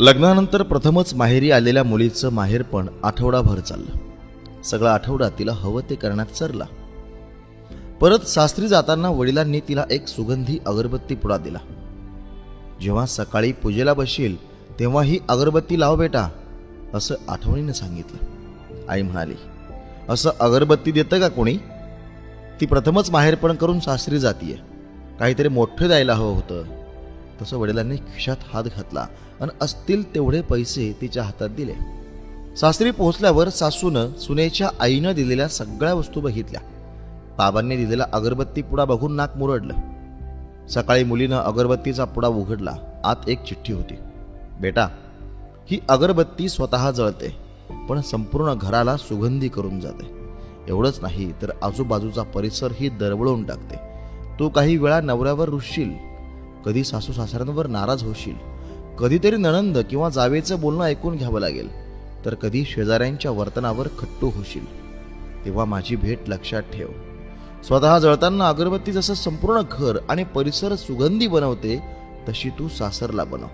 लग्नानंतर प्रथमच माहेरी आलेल्या मुलीचं माहेरपण आठवडाभर चाललं। सगळा आठवडा तिला हवं ते करण्यात सरला। परत सासरी जाताना वडिलांनी तिला एक सुगंधी अगरबत्ती पुडा दिला। जेव्हा सकाळी पूजेला बसशील तेव्हा ही अगरबत्ती लाव बेटा, असं आठवणीने सांगितलं। आई म्हणाली, असं अगरबत्ती देतं का कोणी? ती प्रथमच माहेरपण करून सासरी जातीये, काहीतरी मोठं द्यायला हवं होतं। तसं वडिलांनी खिशात हात घातला आणि असतील तेवढे पैसे तिच्या हातात दिले। सासरी पोहोचल्यावर सासूनं सुनेच्या आईनं दिलेल्या सगळ्या वस्तू बघितल्या। बाबांनी दिलेला अगरबत्ती पुडा बघून नाक मुरडलं। सकाळी मुलीनं अगरबत्तीचा पुडा उघडला। आत एक चिठ्ठी होती। बेटा, ही अगरबत्ती स्वतः जळते, पण संपूर्ण घराला सुगंधी करून जाते। एवढंच नाही तर आजूबाजूचा परिसरही दरवळून टाकते। तू काही वेळा नवऱ्यावर रुसशील, कधी सासू सासऱ्यांवर नाराज होशील, कधीतरी नणंद किंवा जावेचं बोलणं ऐकून घ्यावं लागेल, तर कधी शेजाऱ्यांच्या वर्तनावर खट्टू होशील। तेव्हा माझी भेट लक्षात ठेव। स्वतः जळताना अगरबत्ती जसं संपूर्ण घर आणि परिसर सुगंधी बनवते, तशी तू सासरला बनव।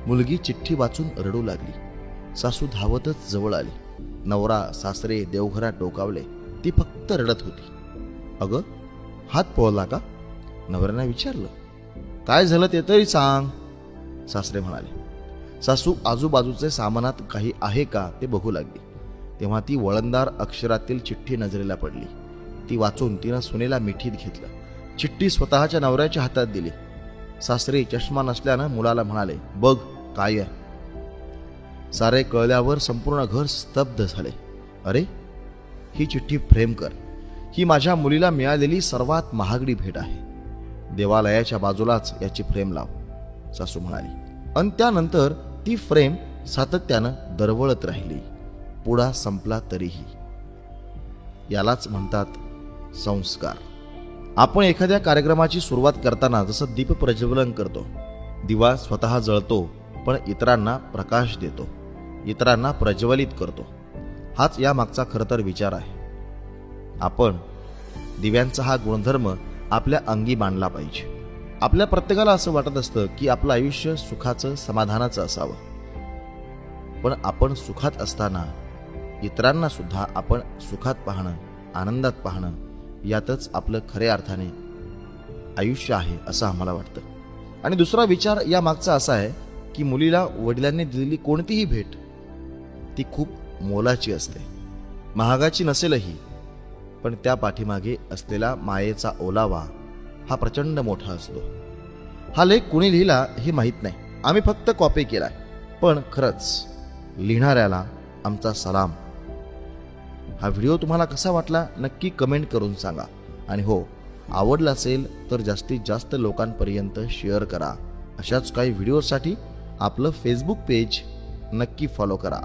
मुलगी चिठ्ठी वाचून रडू लागली। सासू धावतच जवळ आली। नवरा सासरे देवघरात डोकावले, ती फक्त रडत होती। अगं, हात पोळला का? नवऱ्यानं विचारलं। काय झालं ते तरी सांग, सासरे म्हणाले। सासू आजूबाजूचे सामानात काही आहे का ते बघू लागली। तेव्हा ती वळणदार अक्षरातील चिठ्ठी नजरेला पडली। ती वाचून तिनं सुनेला मिठीत घेतलं। चिठ्ठी स्वतःच्या नवऱ्याच्या हातात दिली। सासरे चष्मा नसल्यानं मुलाला म्हणाले, बघ काय आहे? सारे कळल्यावर संपूर्ण घर स्तब्ध झाले। अरे, ही चिठ्ठी फ्रेम कर। ही माझ्या मुलीला मिळालेली सर्वात महागडी भेट आहे। देवालयाच्या बाजूलाच याची फ्रेम लाव, सासू म्हणाली। आणि त्यानंतर ती फ्रेम सातत्यानं दरवळत राहिली। पुडा संपला तरीही। यालाच म्हणतात संस्कार। आपण एखाद्या कार्यक्रमाची सुरुवात करताना जसं दीप प्रज्वलन करतो, दिवा स्वतः जळतो पण इतरांना प्रकाश देतो, इतरांना प्रज्वलित करतो। हाच या मागचा खरं तर विचार आहे। आपण दिव्यांचा हा गुणधर्म आपल्या अंगी बांधला पाहिजे। आपल्या प्रत्येकाला असं वाटत असतं की आपलं आयुष्य सुखाचं समाधानाचं असावं, पण आपण सुखात असताना इतरांना सुद्धा आपण सुखात पाहणं, आनंदात पाहणं, यातच आपलं खऱ्या अर्थाने आयुष्य आहे असं आम्हाला वाटतं। आणि दुसरा विचार या मागचा असा आहे की मुलीला वडिलांनी दिलेली कोणतीही भेट ती खूप मोलाची असते। महागाची नसेलही, पण त्या पाठीमागे असलेला मायेचा ओलावा हा प्रचंड मोठा असतो। हा लेख कुणी लिहिला हे माहीत नाही, आम्ही फक्त कॉपी केलाय, पण खरंच लिहिणाऱ्याला आमचा सलाम। हा व्हिडिओ तुम्हाला कसा वाटला नक्की कमेंट करून सांगा। आणि हो, आवडला असेल तर जास्तीत जास्त लोकांपर्यंत शेअर करा। अशाच काही व्हिडिओसाठी आपलं फेसबुक पेज नक्की फॉलो करा।